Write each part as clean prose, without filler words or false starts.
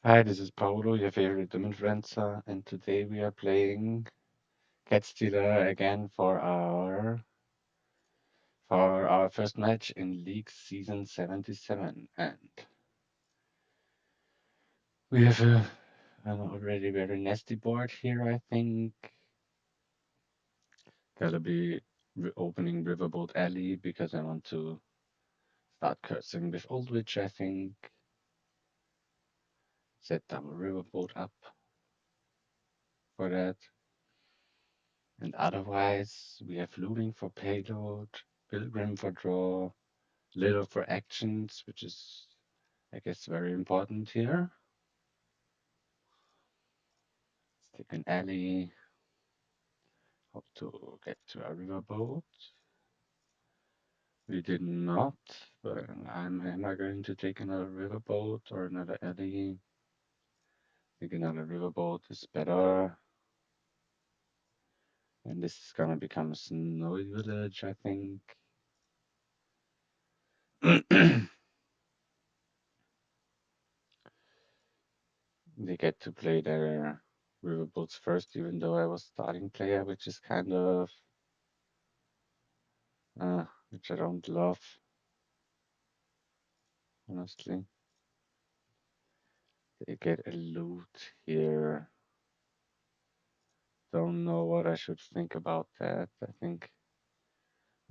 Hi, this is Paolo, your favorite Doom influencer, and today we are playing catstealer again for our first match in League Season 77. And we have an already very nasty board here, I think. Gotta be opening Riverboat Alley because I want to start cursing with Oldwich, I think. Set double Riverboat up for that. And otherwise, we have looting for payload, Pilgrim for draw, little for actions, which is, I guess, very important here. Let's take an alley, hope to get to a riverboat. We did not, but am I going to take another riverboat or another alley? I think another riverboat is better. And this is gonna become a snowy village, I think. They get to play their riverboats first, even though I was starting player, which is kind of which I don't love, honestly. They get a loot here. Don't know what I should think about that. I think,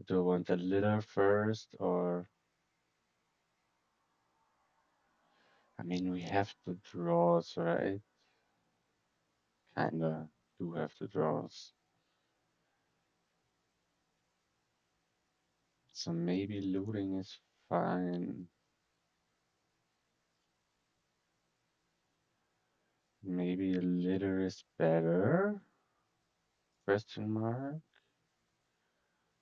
do I want a litter first or, I mean, we have the draws, right? Kinda do have the draws. So maybe looting is fine. Maybe a litter is better? Question mark.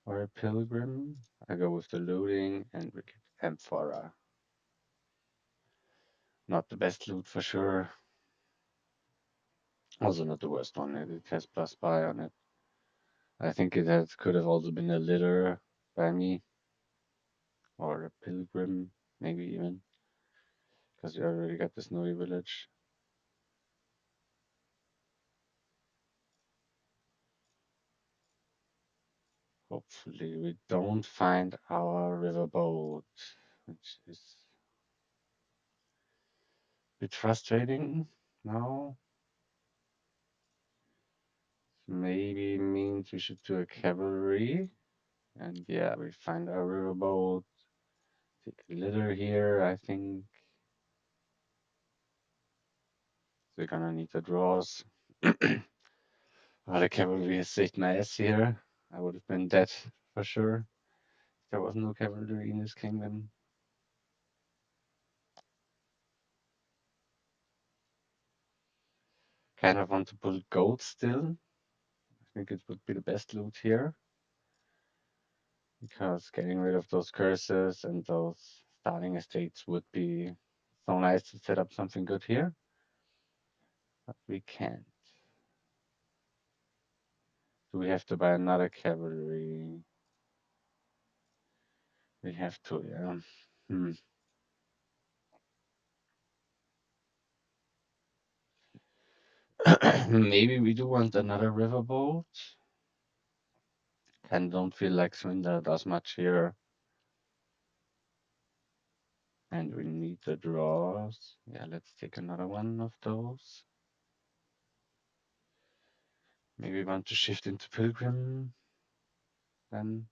Or a pilgrim? I go with the looting and we get Amphora. Not the best loot for sure. Also not the worst one. It has plus buy on it. I think could have also been a litter by me or a pilgrim, maybe even, because you already got the snowy village. Hopefully we don't find our riverboat, which is a bit frustrating now. Maybe means we should do a cavalry. And yeah, we find our riverboat. Take a litter here, I think. We're gonna need the draws. The cavalry has saved my ass here. I would have been dead for sure if there was no cavalry in this kingdom. Kind of want to pull gold still. I think it would be the best loot here. Because getting rid of those curses and those starting estates would be so nice to set up something good here. But we can't. Do we have to buy another cavalry? We have to, yeah. Hmm. Maybe we do want another riverboat. And don't feel like Swindler does much here. And we need the draws. Yeah, let's take another one of those. Maybe we want to shift into Pilgrim then.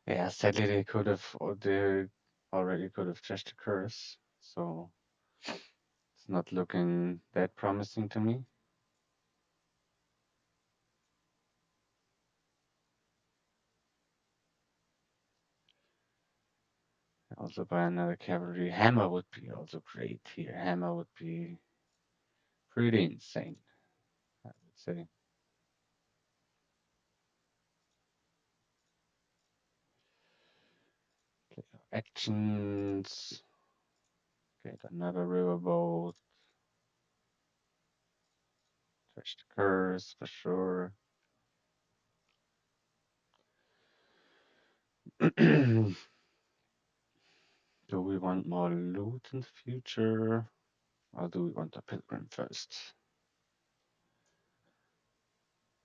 Yeah, sadly they could have, or they already could have trashed the curse. So it's not looking that promising to me. Also buy another cavalry. Hammer would be also great here. Hammer would be pretty insane, I would say. Okay, actions. Get another riverboat. Trash the curse for sure. Do we want more loot in the future? Or do we want a pilgrim first?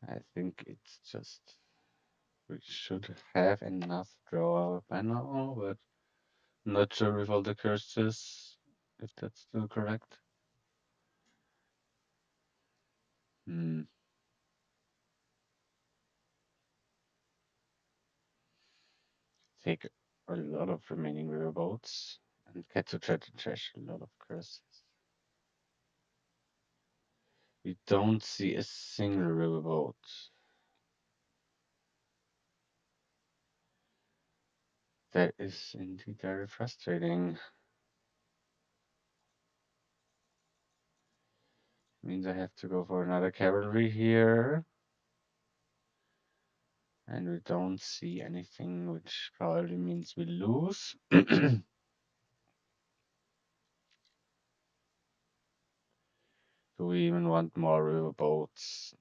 I think it's just we should have enough draw by now, but not sure with all the curses if that's still correct. Hmm. Take a lot of remaining riverboats and get to try to trash a lot of curses. We don't see a single riverboat. That is indeed very frustrating. Means I have to go for another cavalry here. And we don't see anything, which probably means we lose. Do we even want more riverboats?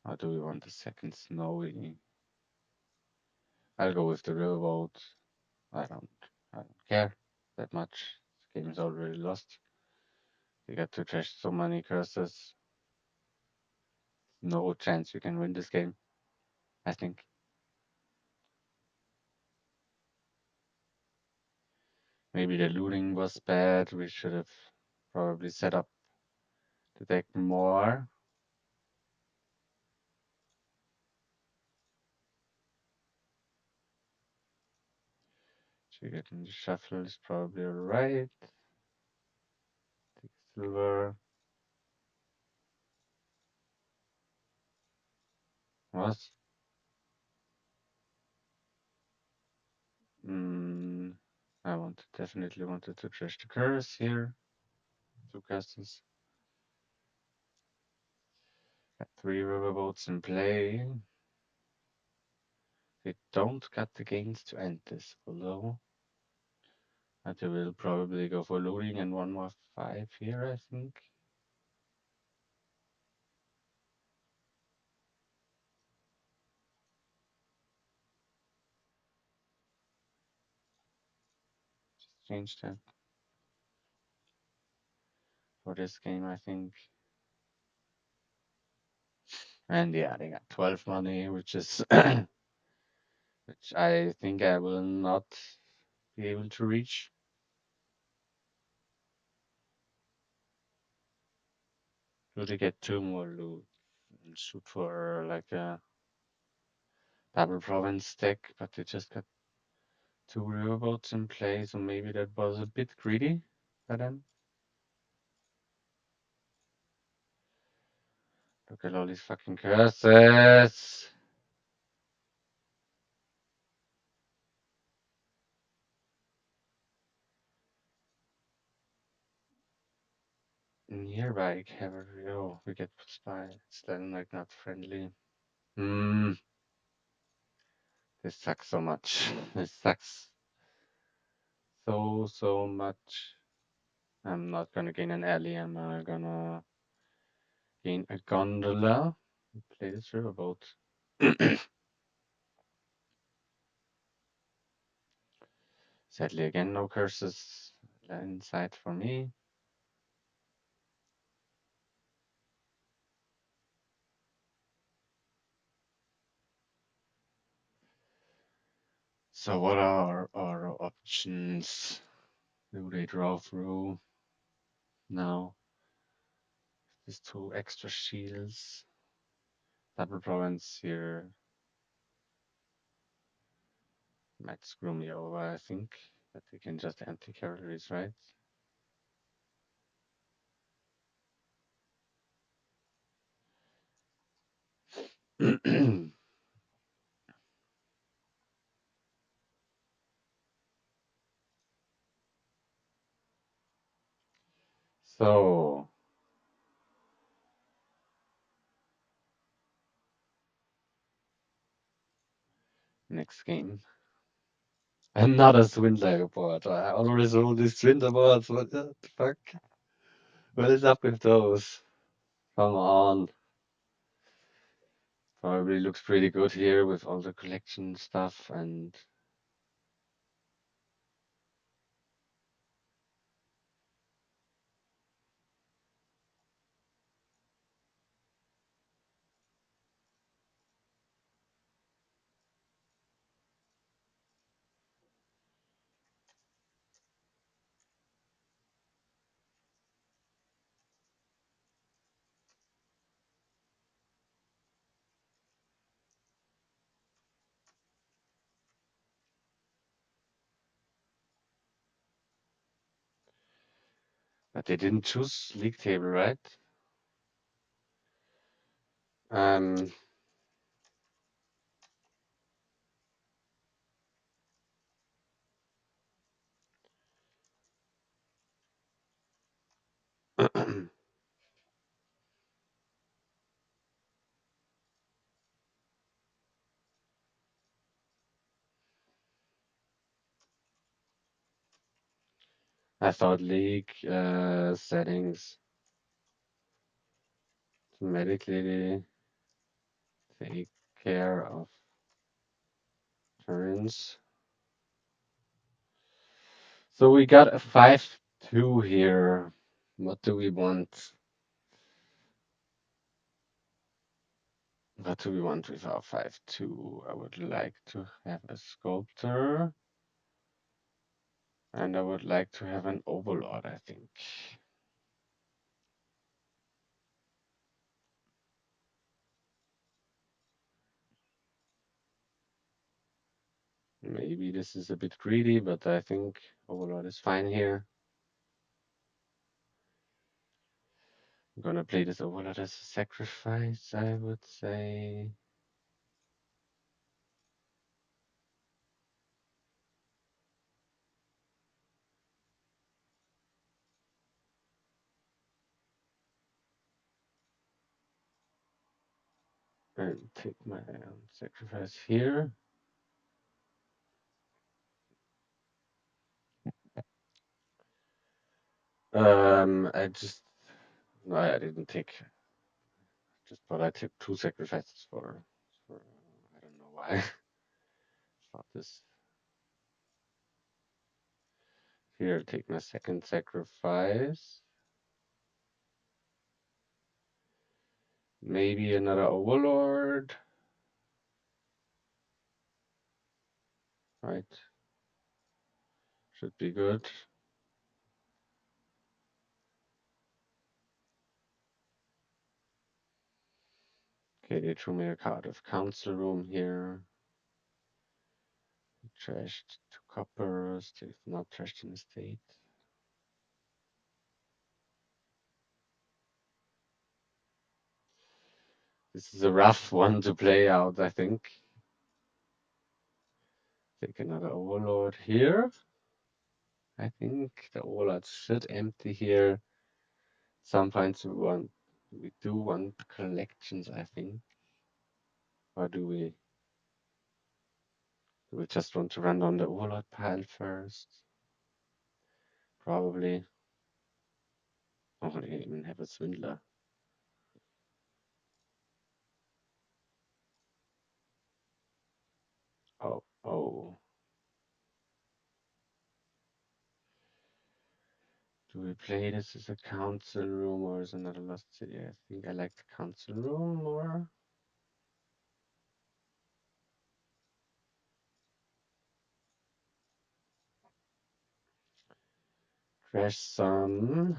Or do we want a second snowy? I'll go with the riverboat. I don't, I don't care that much. This game is already lost. We got to trash so many curses. No chance we can win this game, I think. Maybe the looting was bad. We should have probably set up the deck more. Triggered in the shuffle is probably alright. Take silver. What? Mm, definitely wanted to trash the curse here. Two castles. Got three riverboats in play. They don't got the gains to end this, although. But they will probably go for looting and one more five here, I think. Just change that for this game, I think. And yeah, they got 12 money, which is which I think I will not be able to reach. Do they get two more loot and shoot for like a double province deck, but they just got two riverboats in play, so maybe that was a bit greedy by them. Look at all these fucking curses. Nearby cavalry. Oh, we get spy. It's then like not friendly. Hmm. This sucks so much. This sucks so much. I'm not gonna gain an alley. I'm gonna gain a gondola. Play this riverboat. Sadly, again, no curses inside for me. So what are our options? Do they draw through now? These two extra shields. Double province here might screw me over, I think. But we can just empty cavalries, right? So next game. Another Swindler board. I always roll these Swindler boards. What the fuck? What is up with those? Come on. Probably looks pretty good here with all the collection stuff and But they didn't choose league table, right? Um, I thought league settings automatically take care of turns. So we got a 5-2 here. What do we want? What do we want with our 5-2? I would like to have a sculptor, and I would like to have an overlord, I think. Maybe this is a bit greedy, but I think overlord is fine here. I'm gonna play this overlord as a sacrifice, I would say. And take my sacrifice here. I just no, I didn't take. Just thought I took two sacrifices for I don't know why. Thought this here. Take my second sacrifice. Maybe another overlord. Right, should be good. Okay, they drew me a card of council room here. Trashed two coppers. They've not trashed in the state. This is a rough one to play out, I think. Take another overlord here. I think the overlord should empty here. Some points we do want collections, I think. Or do we just want to run down the overlord pile first? Probably. Oh, they even have a swindler. Oh, oh. Do we play this as a council room or as another lost city? I think I like the council room more. Crash some.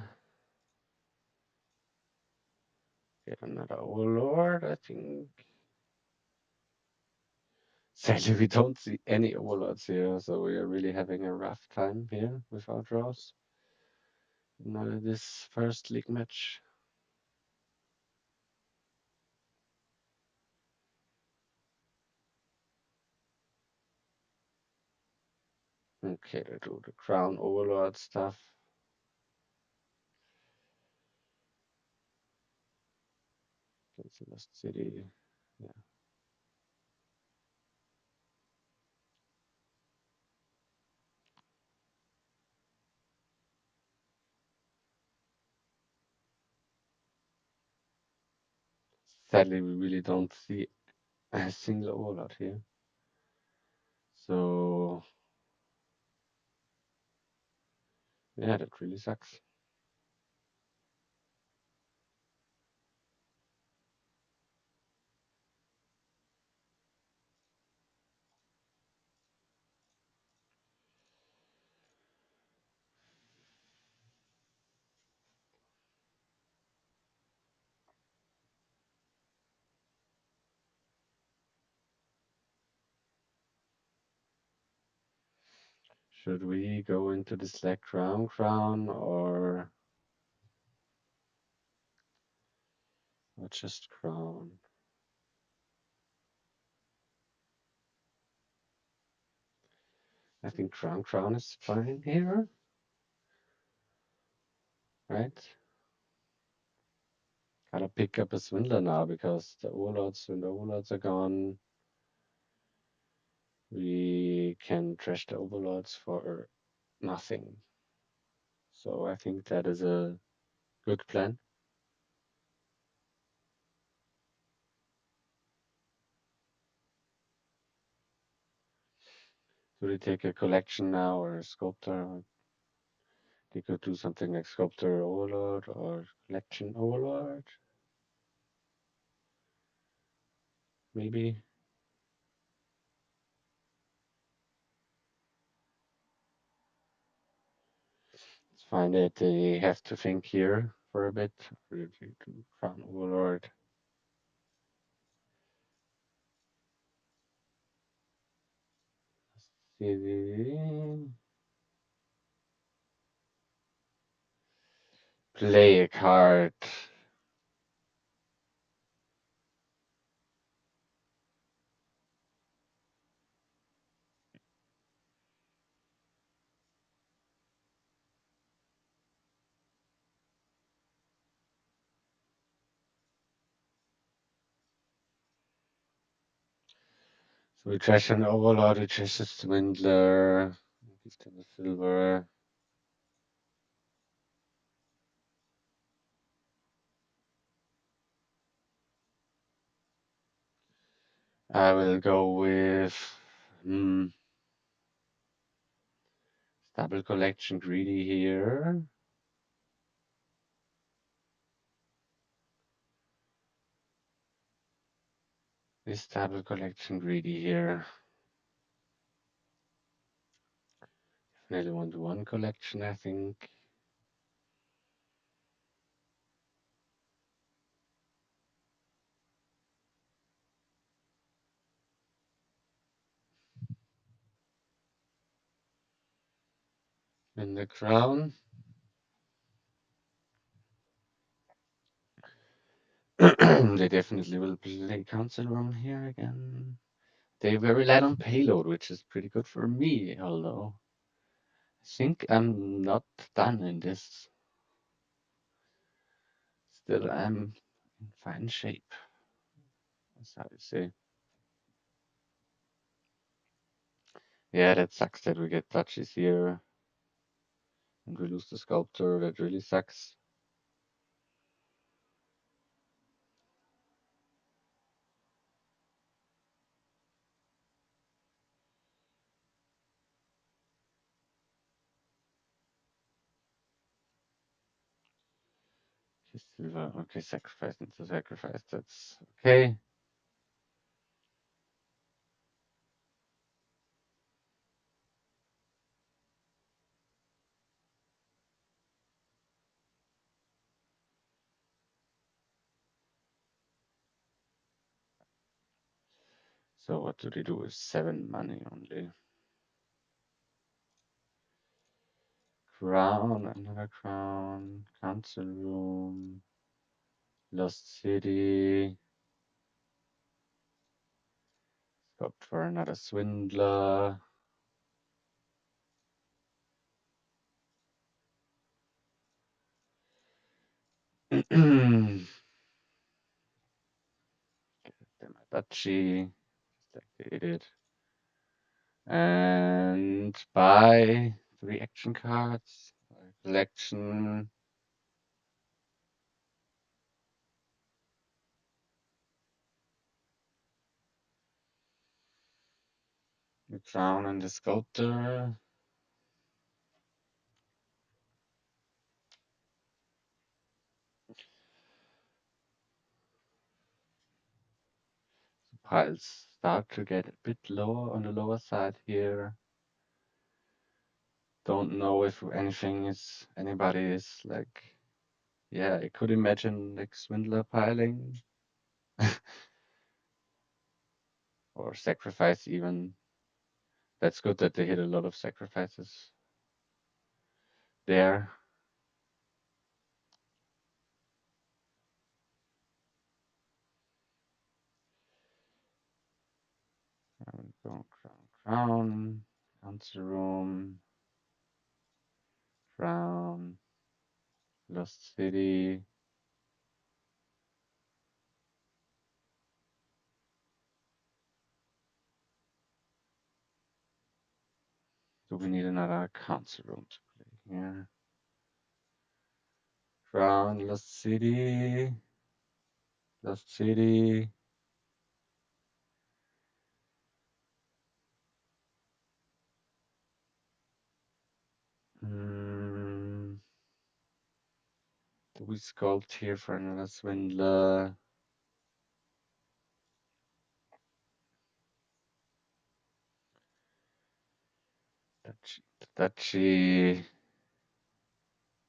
Get another overlord, I think. Sadly, we don't see any overlords here, so we are really having a rough time here with our draws. Not this first league match. Okay, I do the crown overlord stuff. That's the lost city. Yeah. Sadly, we really don't see a single overlord here. So yeah, that really sucks. Should we go into the Slack crown or or just crown? I think crown is fine here, right? Gotta pick up a swindler now because the overlords, when the overlords are gone, we can trash the overlords for nothing. So I think that is a good plan. Do they take a collection now or a sculptor? They could do something like sculptor overlord or collection overlord, maybe. It's fine that they have to think here for a bit to crown overlord. Play a card. So we trash an overlord, we trash a swindler, give them a silver. I will go with double collection greedy here. This double collection greedy here. Definitely want one collection, I think. In the crown. They definitely will play council room here again. They very light on payload, which is pretty good for me, although I think I'm not done in this. Still, I'm in fine shape. That's how you say. Yeah, that sucks that we get touches here and we lose the sculptor. That really sucks. Okay, silver. Okay, sacrifice into sacrifice. That's okay. So what do they do with 7 money only? Crown, another crown, council room, lost city, sculpt for another swindler. Them a duchy, just like they did. And buy 3 action cards, collection. The crown and the sculptor. Piles start to get a bit lower on the lower side here. Don't know if anybody is like, yeah, I could imagine like swindler piling or sacrifice even. That's good that they hit a lot of sacrifices there. Crown, crown, crown. Council room. Crown. Lost city. Do we need another council room to play here? Crown, Lost City. Lost City. Do we sculpt here for another swindler? Duchy.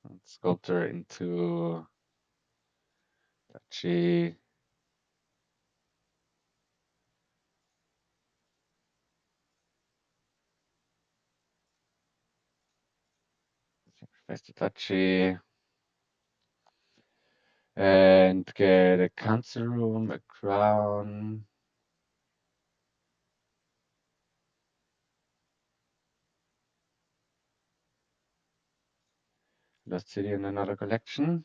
Let's sculptor into Duchy. Sacrifice the Duchy. And get a council room, a crown. Lost City and another collection.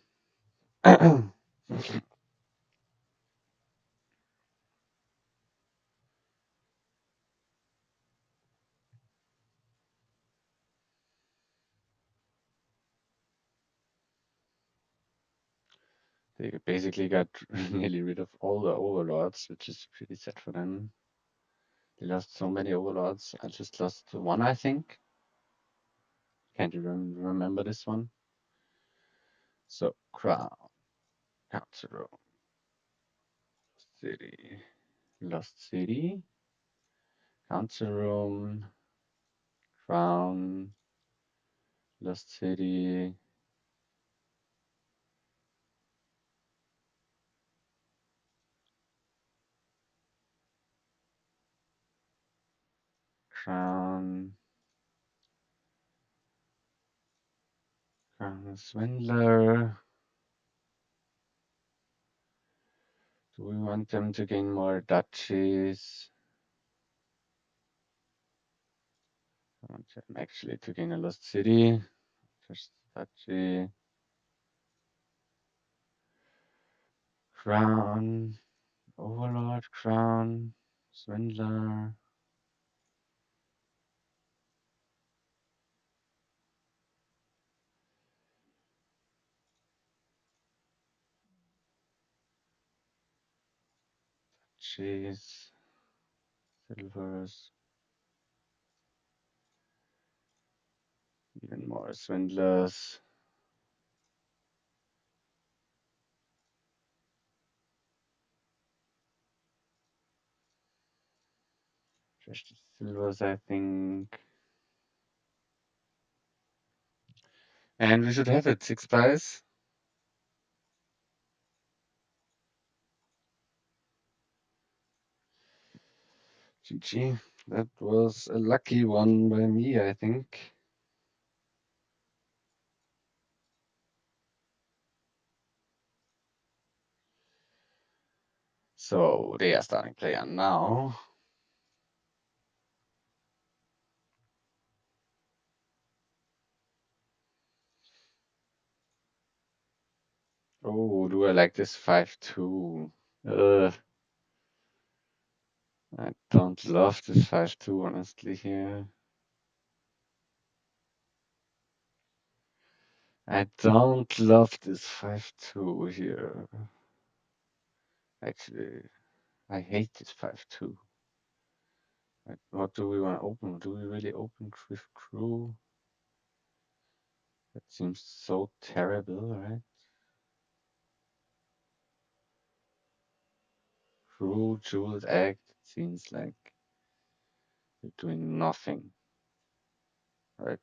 They basically got nearly rid of all the overlords, which is pretty sad for them. They lost so many overlords. I just lost one, I think. Can't even remember this one. So, crown, council room, city, lost city, council room, crown, lost city, crown, crown swindler. Do we want them to gain more duchies? I want them actually to gain a lost city. First duchy. Crown, overlord, crown, swindler. Cheese, silvers, even more swindlers. Just silvers, I think. And we should have it. 6 pies. GG. That was a lucky one by me, I think. So they are starting player now. Oh, do I like this 5-2? I don't love this 5-2, honestly, here. I don't love this 5-2 here. Actually, I hate this 5-2. What do we want to open? Do we really open with crew? That seems so terrible, right? Crew, jeweled act. It seems like you're doing nothing, right?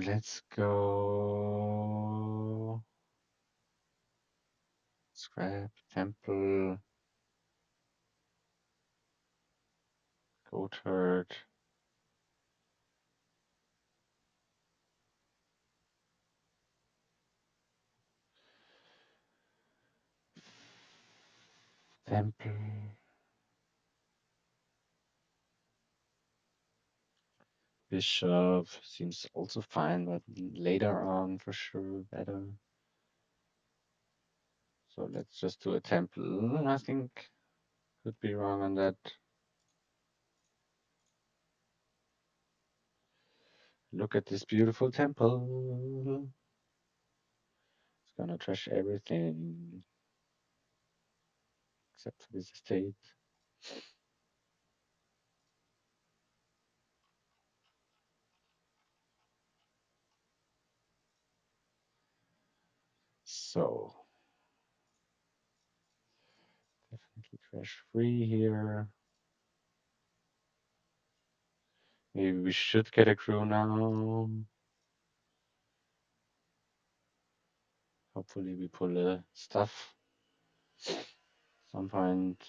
Let's go. Scrap, temple, goat herd. Temple. Bishop seems also fine, but later on for sure better. So let's just do a temple. I think could be wrong on that. Look at this beautiful temple. It's gonna trash everything except for this estate. So definitely trash free here. Maybe we should get a crew now. Hopefully we pull the stuff some point.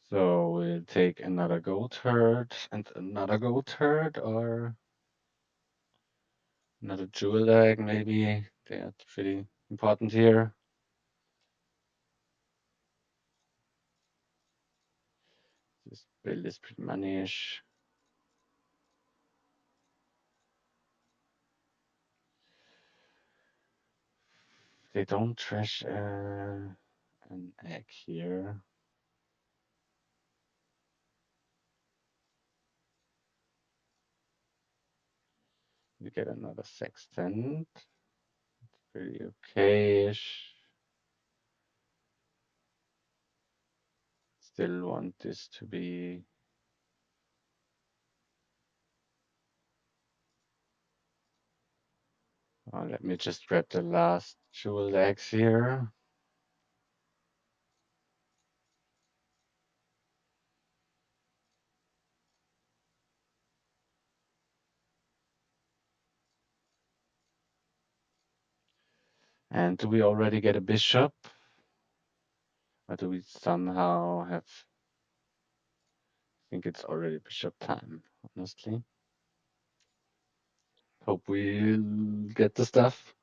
So we'll take another gold herd and another gold herd, or another jewel egg maybe. They are pretty important here. This build is pretty moneyish. They don't trash an egg here. We get another sextant. Pretty okay-ish. Still want this to be. Let me just grab the last jewel eggs here. And do we already get a bishop? Or do we somehow have. I think it's already bishop time, honestly. Hope we'll get the stuff.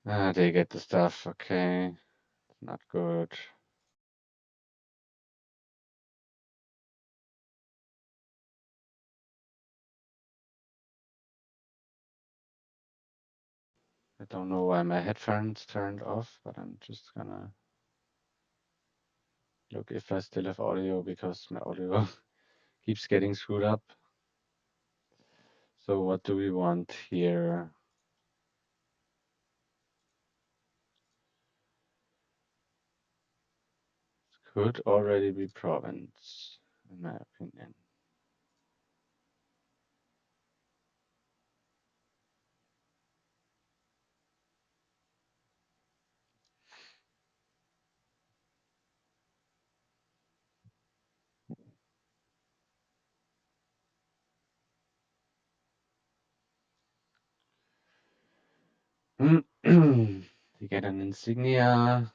They get the stuff, okay. Not good. I don't know why my headphones turned off, but I'm just gonna look if I still have audio because my audio keeps getting screwed up. So what do we want here? Could already be province, in my opinion. To get an insignia,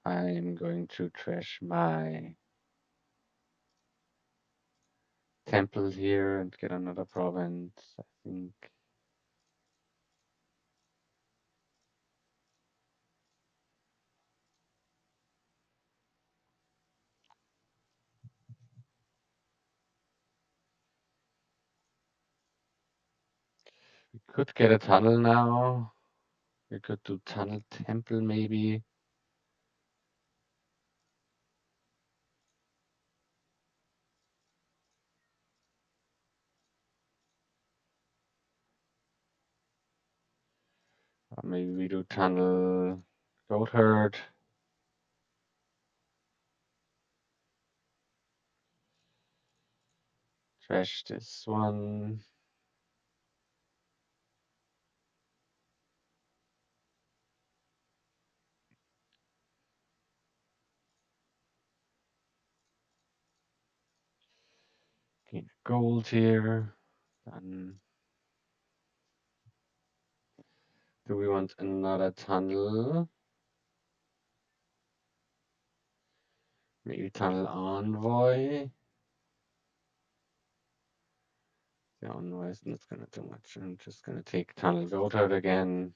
I'm going to trash my temple here and get another province, I think. We could get a tunnel now. We could do tunnel temple maybe. Or maybe we do tunnel goat herd. Trash this one. Gain gold here. Then do we want another tunnel? Maybe Tunnel Envoy. The Envoy is not gonna do much. I'm just gonna take Tunnel Gotthard again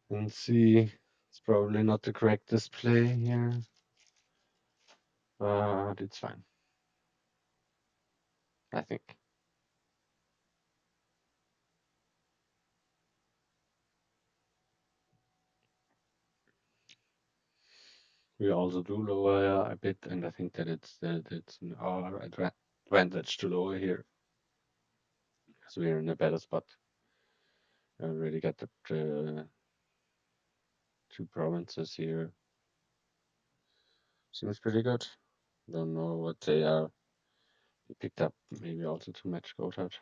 and see. It's probably not the correct display here, but it's fine, I think. We also do lower a bit, and I think that it's our advantage to lower here, because we're in a better spot. I already got the two provinces here. Seems pretty good. Don't know what they are. We picked up maybe also too much Gotthard.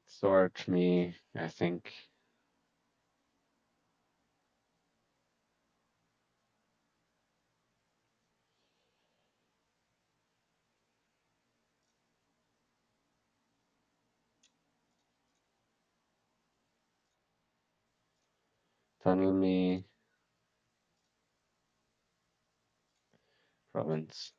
Sort me, I think. Tunnel me. Province.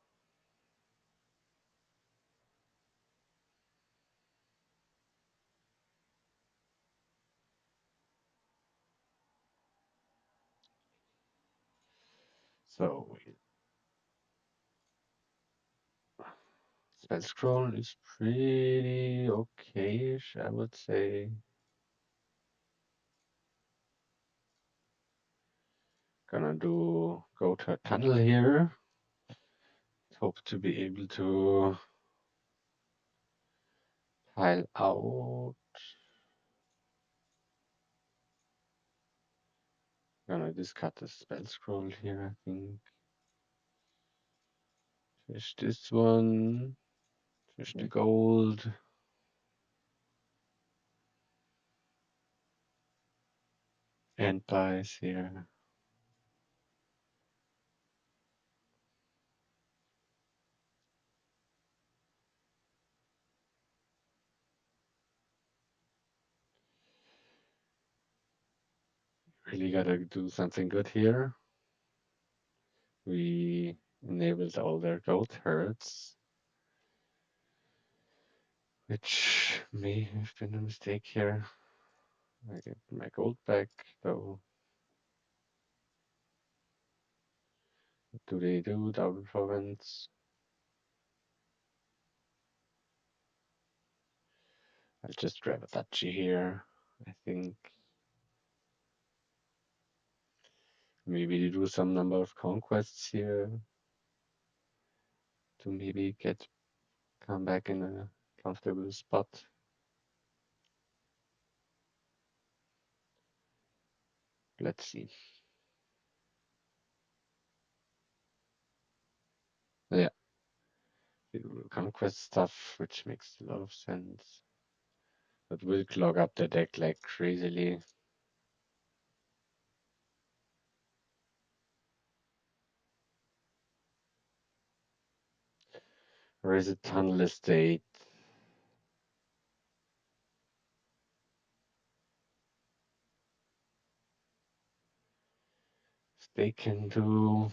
So spell scroll is pretty okay-ish, I would say. Gonna go to a tunnel here. Hope to be able to pile out. Gonna discard the spell scroll here, I think. Fish this one. Fish the gold. And buys here. Really gotta do something good here. We enabled all their gold turrets, which may have been a mistake here. I get my gold back, though. What do they do? Double province. I'll just grab a duchy here, I think. Maybe they do some number of conquests here to maybe come back in a comfortable spot. Let's see. Yeah, they do conquest stuff, which makes a lot of sense. But will clog up the deck like crazily. Or is it Tunnel Estate? They can do.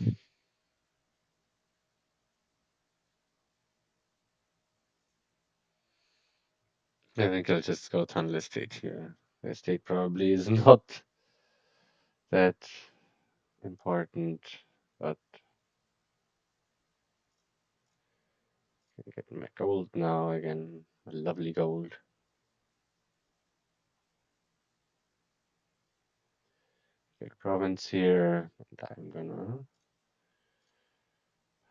I think I'll just go Tunnel Estate here. The estate probably is not that important, but I can get my gold now again. A lovely gold. Big province here, and I'm gonna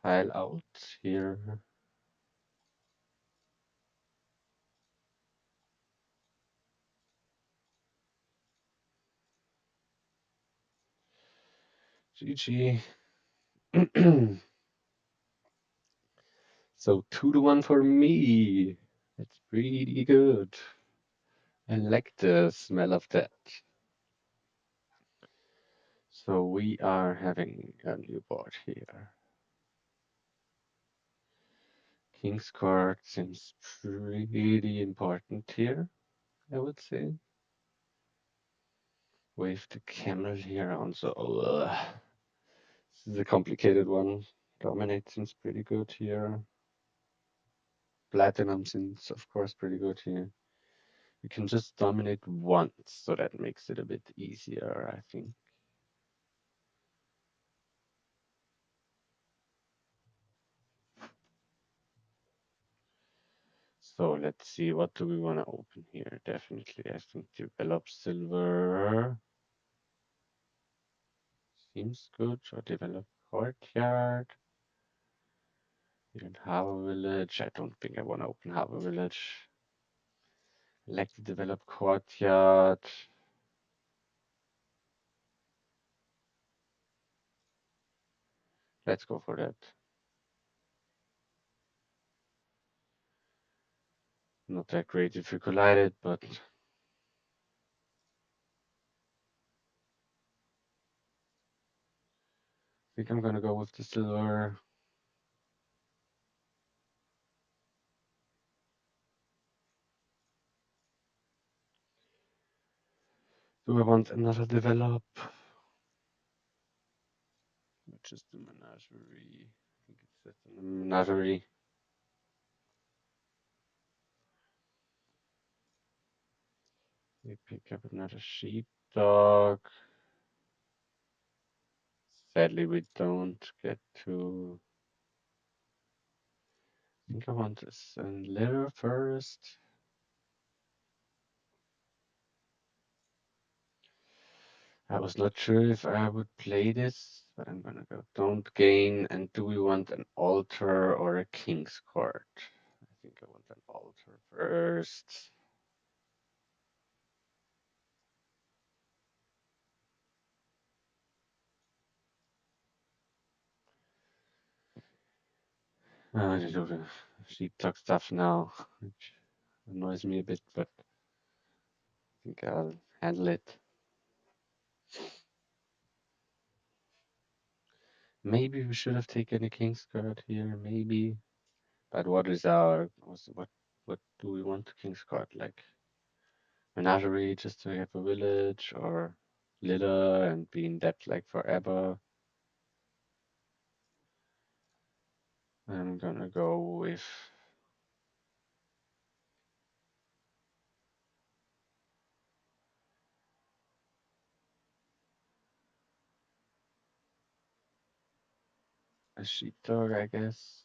pile out here. GG. So 2-1 for me. That's pretty good. I like the smell of that. So we are having a new board here. King's card seems pretty important here, I would say. Wave the camel here also. This is a complicated one. Dominate seems pretty good here. Platinum seems, of course, pretty good here. We can just dominate once, so that makes it a bit easier, I think. So let's see, what do we want to open here? Definitely, I think develop silver seems good, or develop courtyard. Even Harbor Village. I don't think I want to open Harbor Village. I like to develop courtyard. Let's go for that. Not that great if you collide it, but I think I'm gonna go with the silver. Do I want another develop? Which is the menagerie? I think it's set in the menagerie. We pick up another sheepdog. Sadly, we don't get to. I think I want this litter first. I was not sure if I would play this, but I'm gonna go. Don't gain. And do we want an altar or a king's card? I think I want an altar first. I do the sheepdog stuff now, which annoys me a bit, but I think I'll handle it. Maybe we should have taken a king's card here, maybe. But what is our what do we want the king's card like? Menagerie just to have a village, or litter and be in debt like forever? I'm gonna go with a sheepdog, I guess.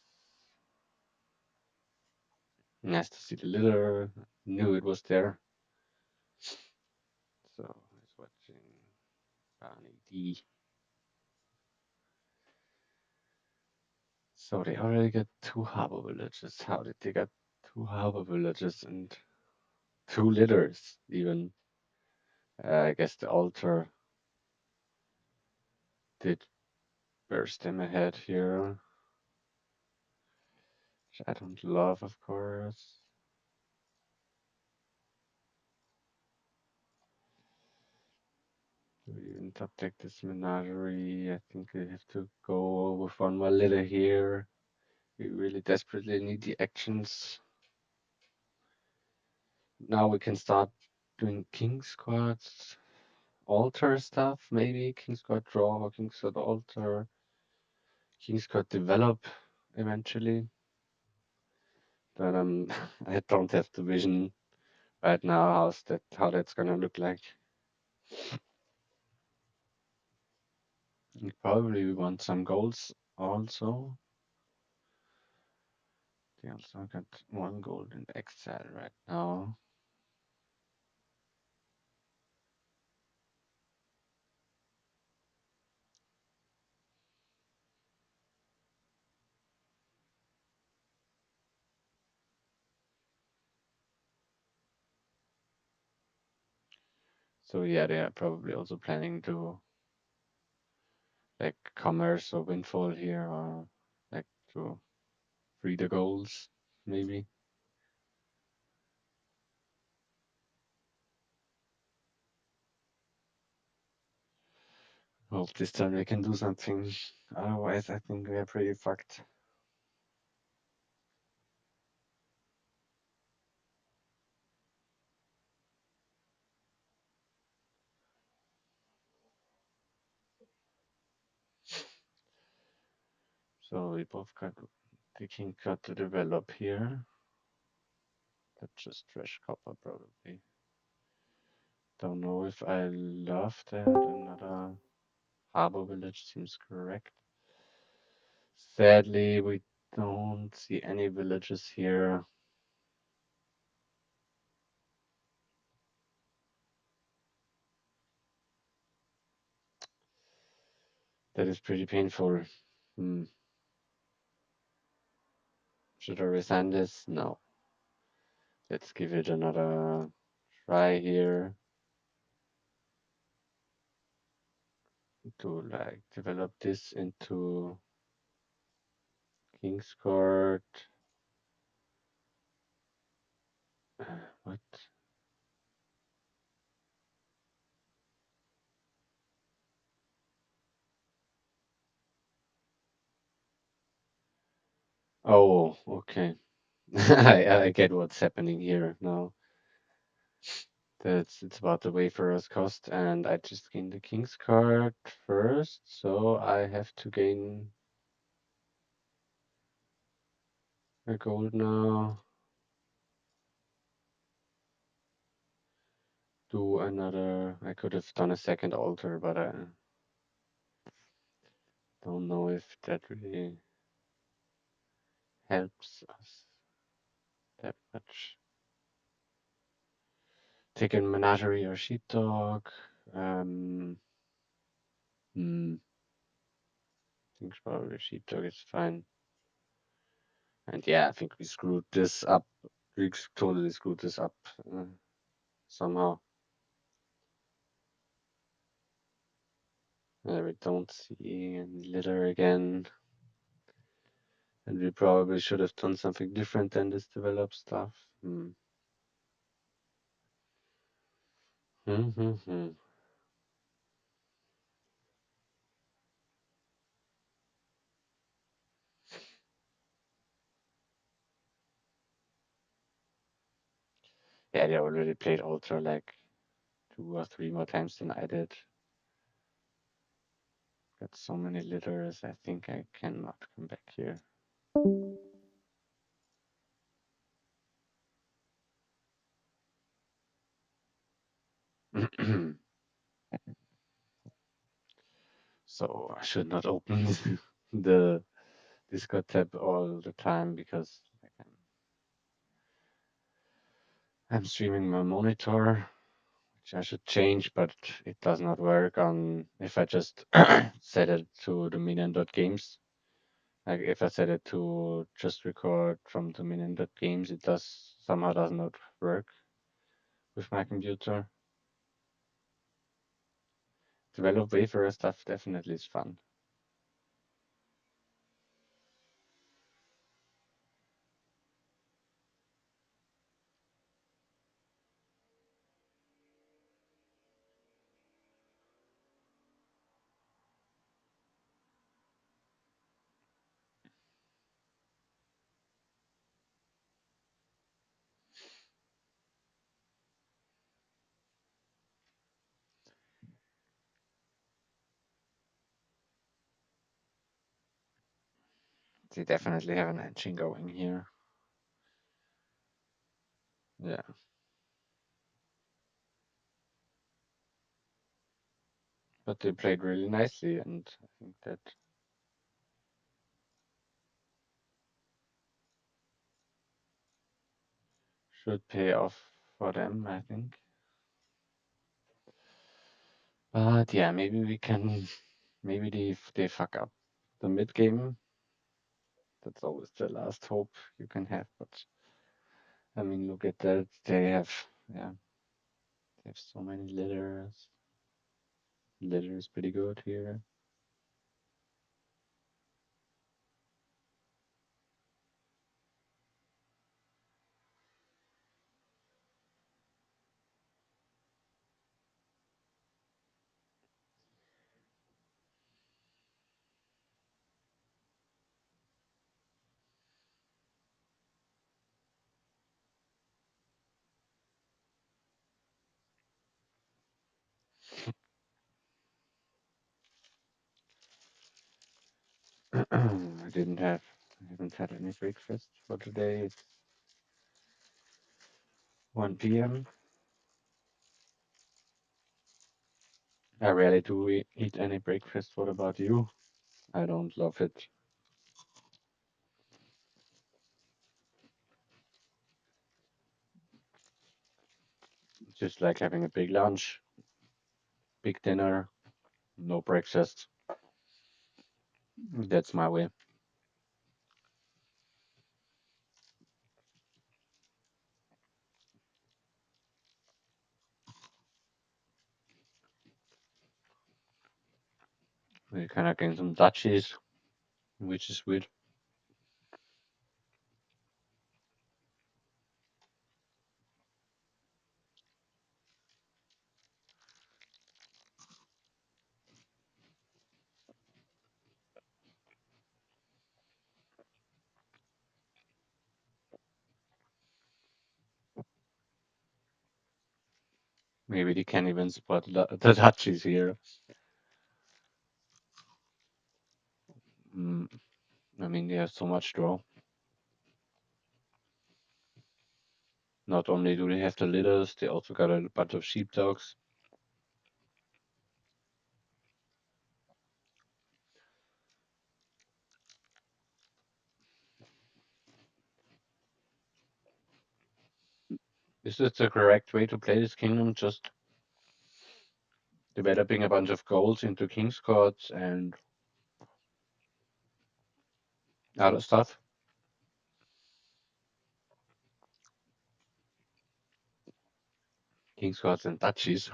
Nice to see the litter. Knew it was there. So he's watching Barney D. So they already got two harbor villages. How did they get two harbor villages and two litters even? I guess the altar did burst them ahead here, which I don't love, of course. Do we even top deck this menagerie? I think we have to go with one more litter here. We really desperately need the actions. Now we can start doing king squads, altar stuff, maybe. King squad draw, king squad altar, king squad develop eventually. But I don't have the vision right now how that's gonna look like. And probably we want some goals also. They also got one gold in exile right now. So yeah, they are probably also planning to like commerce or windfall here, or like to free the goals, maybe. Hope this time they can do something. Otherwise, I think we are pretty fucked. So we both got the king got to develop here. That's just trash copper probably. Don't know if I love that. Another harbor village seems correct. Sadly, we don't see any villages here. That is pretty painful. Hmm. Should I resign this? No. Let's give it another try here to like develop this into King's Court. What? Oh, okay. I get what's happening here now. It's about the Wayfarer's cost, and I just gained the King's card first, so I have to gain a gold now. Do another. I could have done a second altar, but I don't know if that really helps us that much. Take a menagerie or sheepdog. Hmm. I think probably sheepdog is fine. And yeah, I think we screwed this up. We totally screwed this up somehow. We don't see any litter again. And we probably should have done something different than this develop stuff. Hmm. Hmm, hmm, hmm. Yeah, they already played Ultra like 2 or 3 more times than I did. Got so many litters, I think I cannot come back here. So I should not open the Discord tab all the time because like, I'm streaming my monitor, which I should change, but it does not work on if I just set it to Dominion.games. Like if I set it to just record from Dominion.games, it somehow does not work with my computer. Develop Wayfarer stuff definitely is fun. They definitely have an engine going here. Yeah. But they played really nicely, and I think that should pay off for them, I think. But yeah, maybe we can, maybe they fuck up the mid game. That's always the last hope you can have. But I mean, look at that. Yeah, they have so many litters. Litter is pretty good here. I haven't had any breakfast for today. It's 1 p.m. I rarely do eat any breakfast. What about you? I don't love it. Just like having a big lunch, big dinner, no breakfast. That's my way. We kind of getting some Dutchies, which is weird. Maybe they can't even spot the Dutchies here. Mm, I mean, they have so much draw. Not only do they have the litters, they also got a bunch of sheepdogs. Is this the correct way to play this kingdom? Just developing a bunch of goals into king's courts and other stuff? King's courts and duchies.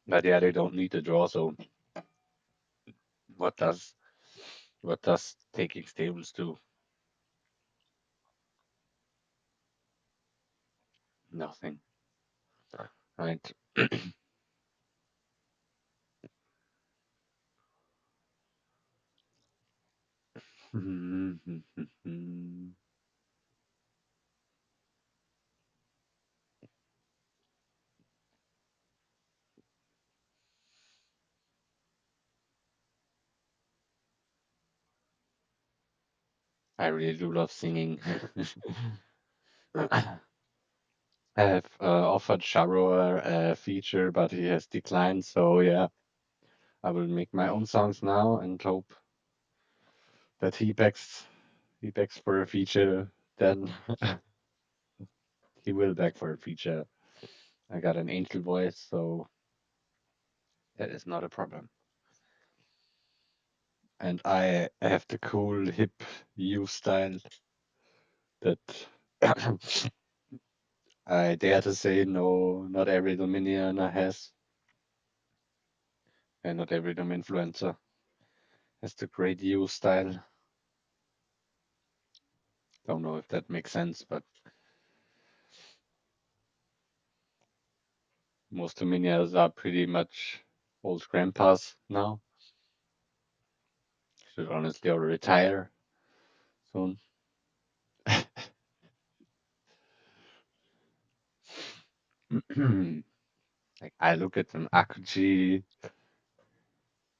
But yeah, they don't need the draw, so what does what does taking stables do? Nothing. Right. I really do love singing. I have offered Sharo a feature, but he has declined. So yeah, I will make my own songs now and hope that he begs for a feature. Then he will beg for a feature. I got an angel voice, so that is not a problem. And I have the cool hip U style that I dare to say no, not every Dominion has, and not every Dom influencer has the great U style. Don't know if that makes sense, but most Dominions are pretty much old grandpas now. Should honestly all retire soon. Like I look at them, Akuji,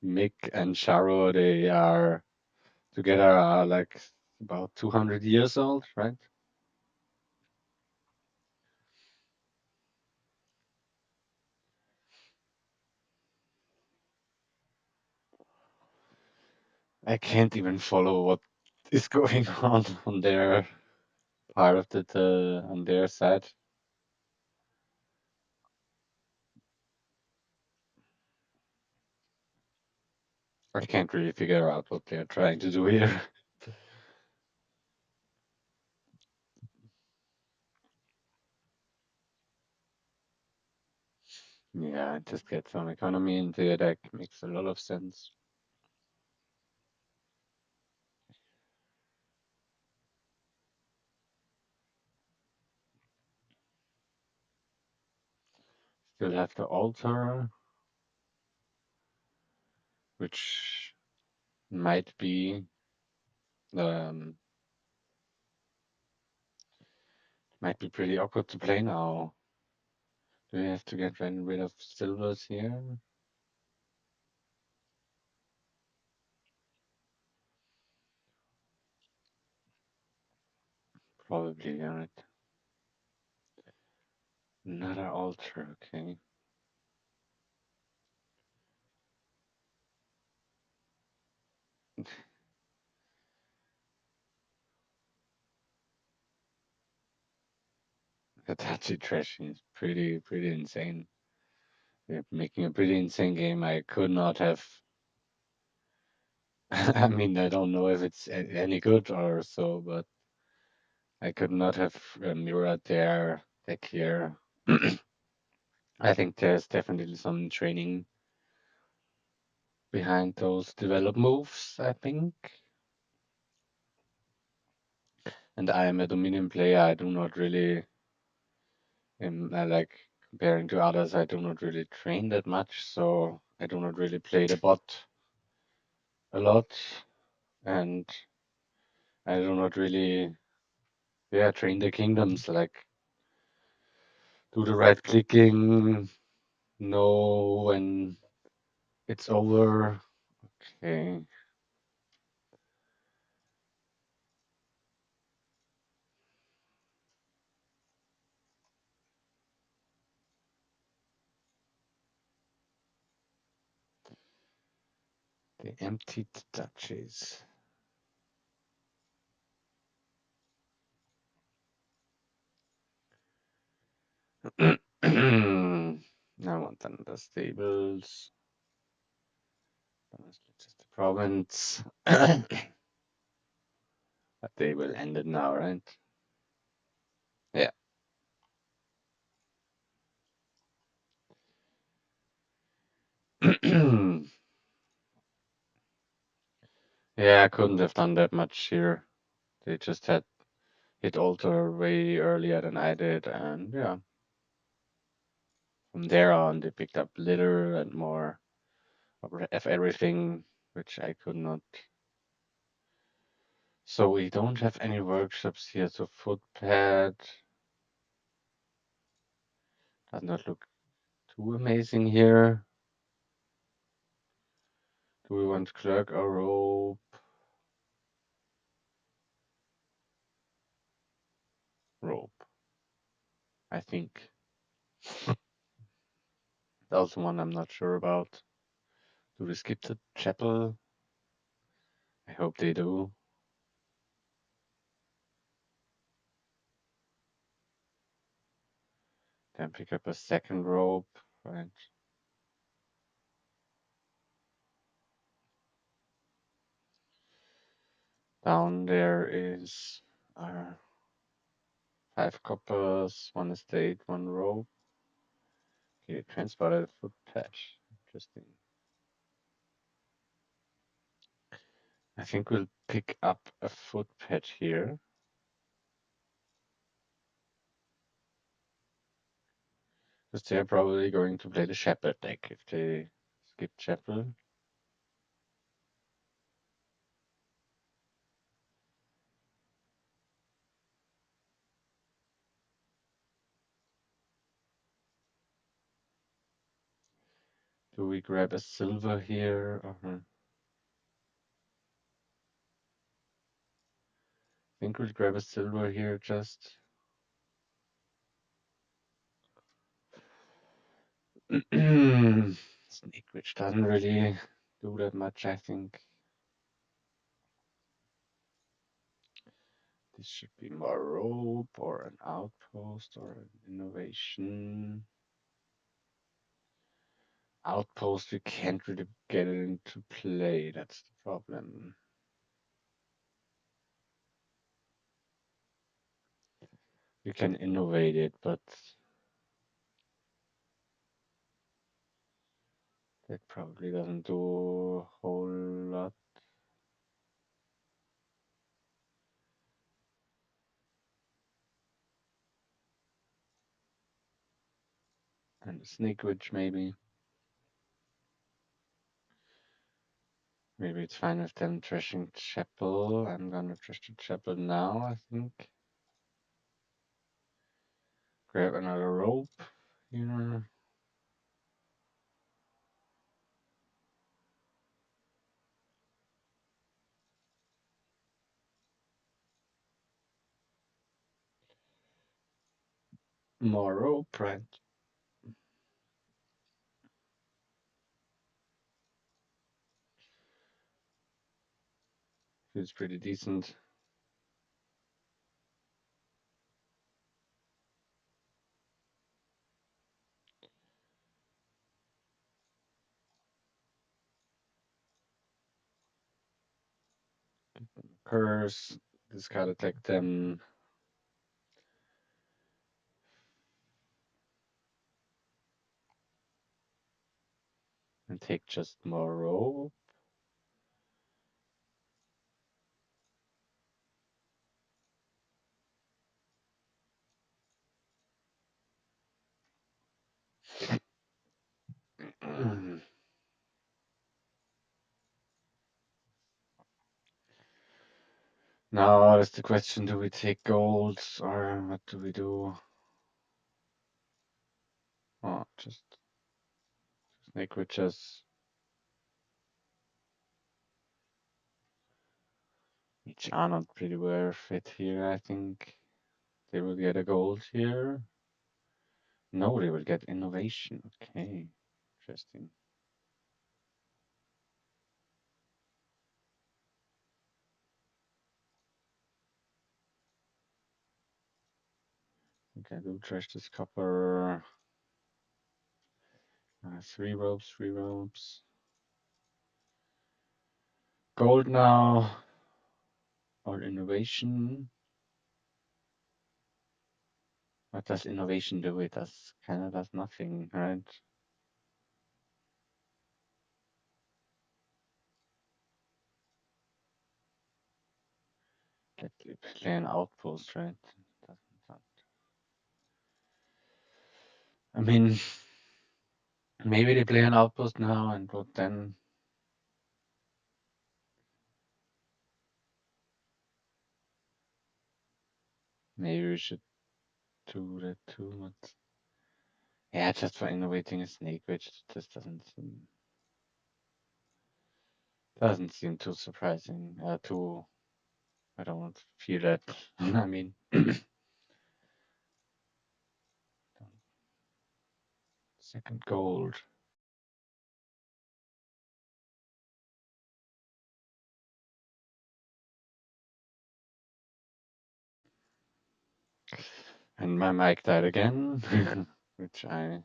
Mick, and Sharo. They are together are like about 200 years old, right? I can't even follow what is going on their part of on their side. I can't really figure out what they're trying to do here. Yeah, just get some economy into your deck makes a lot of sense. Still have the altar, which might be um might be pretty awkward to play now. Do we have to get rid of silvers here? Probably, right. Another altar, okay. Hitachi trashing is pretty insane. They're making a pretty insane game. I could not have. I mean, I don't know if it's any good or so, but I could not have mirrored their deck here. I think there's definitely some training behind those develop moves, I think. And I am a Dominion player. I do not really, I like comparing to others, I do not really train that much, so I do not really play the bot a lot, and I do not really, yeah, train the kingdoms, like do the right clicking, know when it's over. Okay, the emptied duchies. I want another stables. Honestly, just a province. But they will end it now, right? Yeah. Yeah, I couldn't have done that much here. They just had hit altar way earlier than I did, and yeah, from there on they picked up litter and more of everything, which I could not. So we don't have any workshops here, so footpad does not look too amazing here. Do we want clerk or rope? Rope, I think. That's one I'm not sure about. Do we skip the chapel? I hope they do. Then pick up a second rope, right? Down there is our 5 coppers, 1 estate, 1 rope. Okay, transported foot patch. Interesting. I think we'll pick up a foot patch here. Because they're probably going to play the shepherd deck if they skip chapel. Do we grab a silver here? Or I think we'll grab a silver here just. Snake, which doesn't really do that much, I think. This should be more rope or an outpost or an innovation. Outpost, we can't really get it into play. That's the problem. We can innovate it, but that probably doesn't do a whole lot. And a snake witch, maybe. Maybe it's fine with them trashing chapel. I'm gonna trash the chapel now, I think. Grab another rope here. More rope, right? Feels pretty decent. Curse. Just gotta take them. And take just more rope. Now that's the question, do we take gold or what do we do? Oh, just snake witches. Which are not pretty worth it here, I think. They will get a gold here. No, they will get innovation. Okay, interesting. Okay, do trash this copper. Three ropes, three ropes. Gold now. Or innovation. What does innovation do? It does kind of does nothing, right? Let play an outpost, right? Doesn't. I mean, maybe they play an outpost now, and but then maybe we should do that too. But yeah, just for innovating a snake, which just doesn't seem too surprising. Too. I don't feel that. I mean, second gold. And my mic died again, which I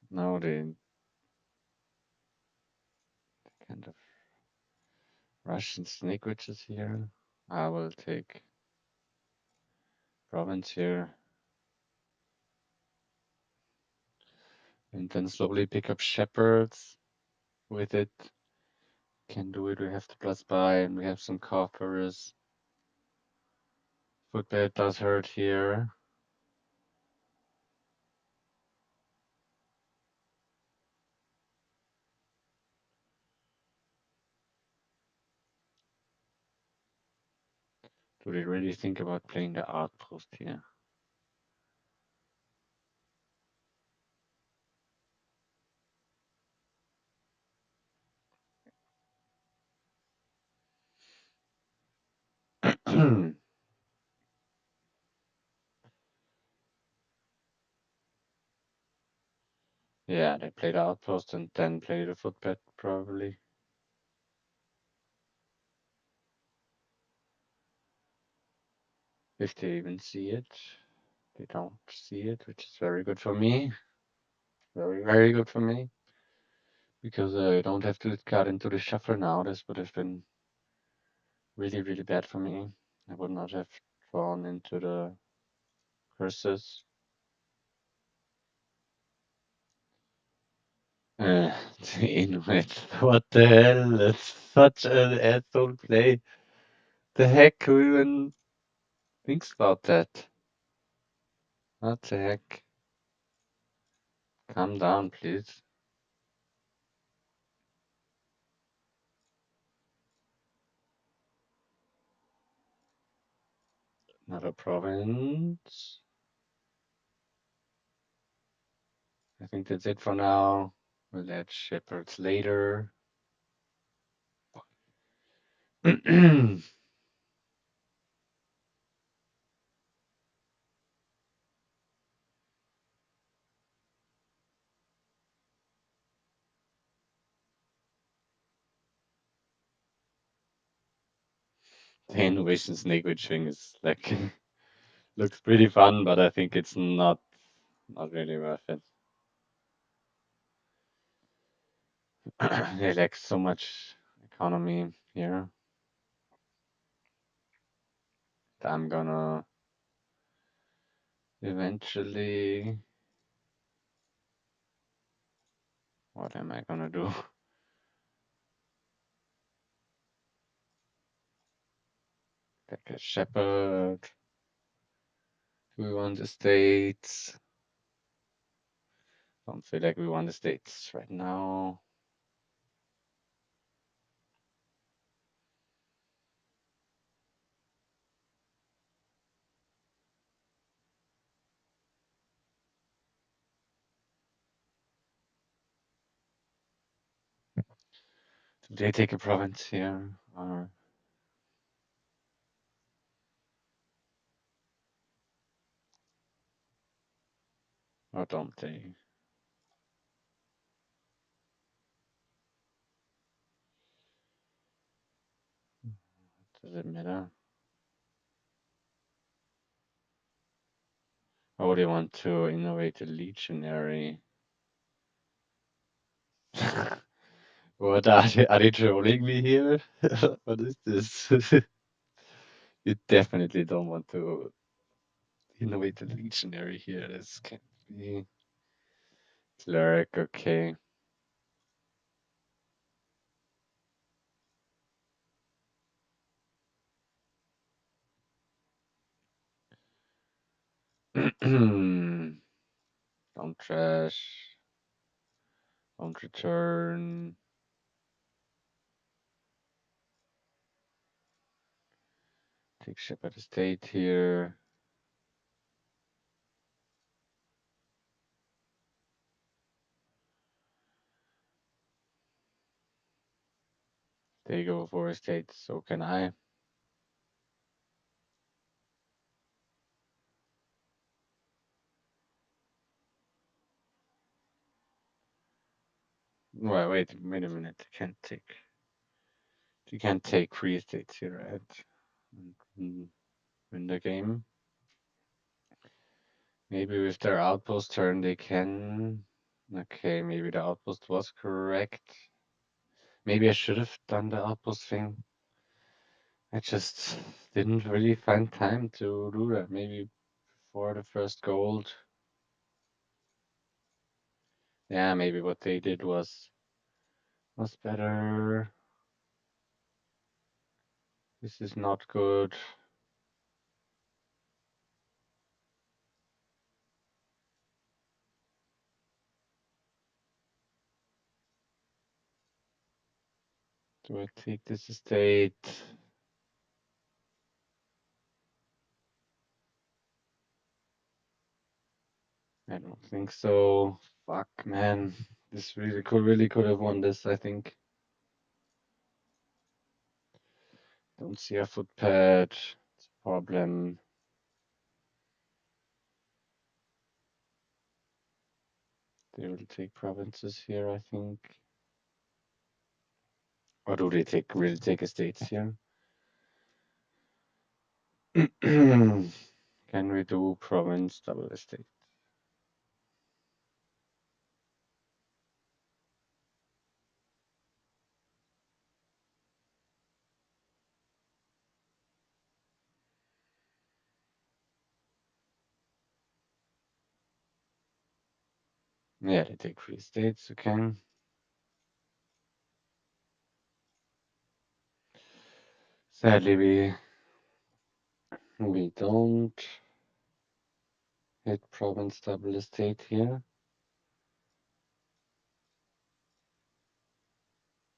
know they kind of Russian snake witches here. I will take province here and then slowly pick up shepherds with it. Can do it. We have the plus buy and we have some coffers. Footbed does hurt here. Do they really think about playing the outpost here? Yeah, they play the outpost and then play the footbed probably. If they even see it. They don't see it, which is very good for me. Very, very good for me. Because I don't have to discard into the shuffle now. This would have been really, really bad for me. I would not have drawn into the curses. Uh, Inuit. What the hell? That's such an asshole play. The heck? Who even thinks about that? What the heck? Calm down, please. Another province. think that's it for now. We'll add shepherds later. 10 innovation snake witching is like looks pretty fun, but I think it's not really worth it. They lack so much economy here that I'm gonna eventually. What am I gonna do? Like a shepherd. Do we want the states? Don't feel like we want the states right now. Do they take a province here? Or don't they? Does it matter? Oh, they want to innovate a legionary. What are they trolling me here? What is this? You definitely don't want to innovate a legionary here. This can't be. Cleric, okay. Don't trash. Don't return. Take Shepherd Estate here. They go for estate, so can I. Wait a minute. You can't take free estates here, right? And win the game. Maybe with their outpost turn they can. Okay, maybe the outpost was correct. Maybe I should have done the outpost thing. I just didn't really find time to do that. Maybe before the first gold. Yeah, maybe what they did was better. This is not good. Do I take this estate? I don't think so. Fuck, man. This really could have won this, I think. Don't see a footpad. It's a problem. They will take provinces here, I think. Or do they really take estates here? Can we do province double estate? Yeah, they take free estates, okay. Sadly, we don't hit province double estate here.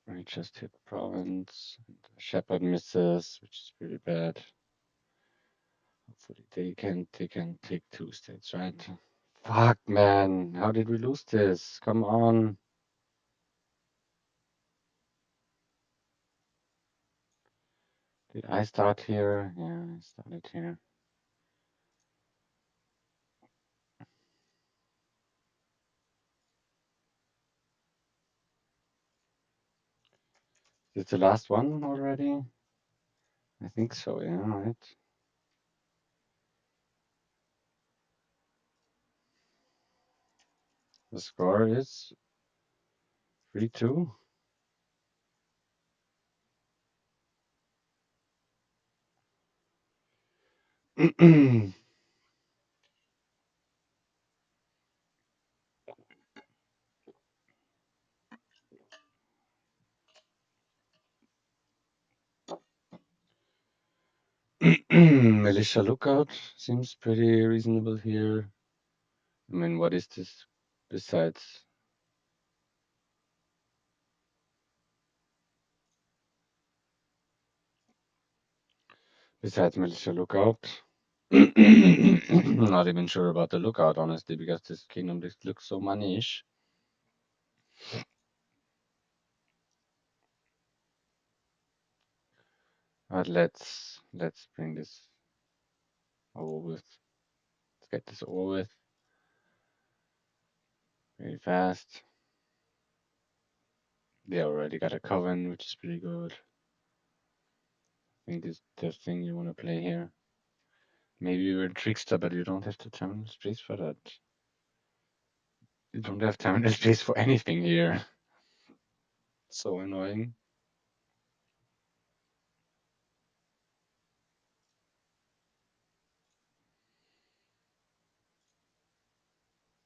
We just hit province. Shepherd misses, which is pretty bad. Hopefully they can take two states, right? Fuck, man. How did we lose this? Come on. Did I start here? Yeah, I started here. Is it the last one already? I think so, yeah, right. The score is 3-2. Militia Lookout seems pretty reasonable here. I mean, what is this besides Militia Lookout? Not even sure about the Lookout, honestly, because this kingdom just looks so money-ish. But let's bring this over with. Let's get this over with very fast. They already got a Coven, which is pretty good. I think this is the thing you want to play here. Maybe you're a trickster, but you don't have the terminal space for that. You don't have terminal space for anything here. So annoying.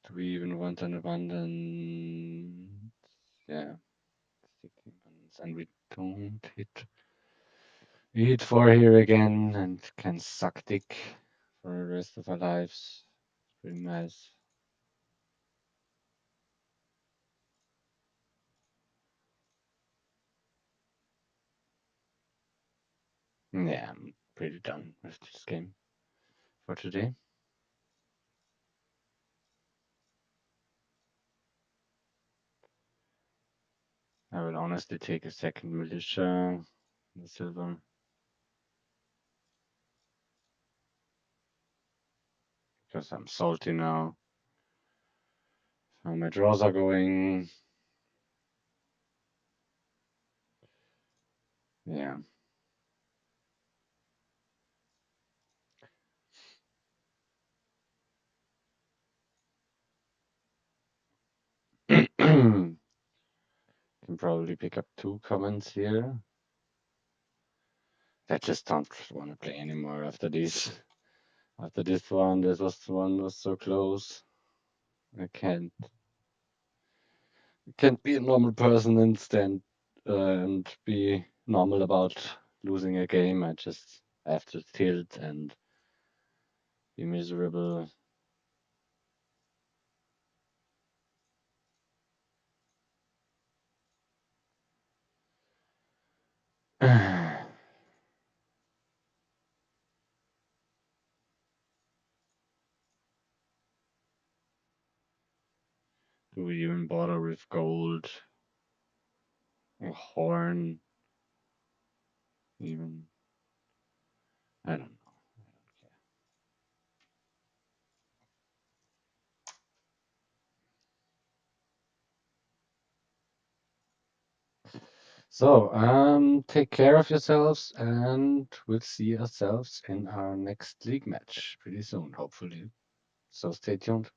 Do we even want an abundance? Yeah, 16 abundance, and we don't hit 4 here again, and can suck dick for the rest of our lives. Pretty nice. Yeah, I'm pretty done with this game for today. I will honestly take a second militia, the silver, because I'm salty now. How my draws are going. Yeah. Can probably pick up 2 comments here. I just don't want to play anymore after this. After this one, was so close. I can't be a normal person and stand and be normal about losing a game. I just have to tilt and be miserable. Do we even bother with gold or horn? Even I don't know. So, take care of yourselves, and we'll see ourselves in our next league match pretty soon, hopefully. So stay tuned.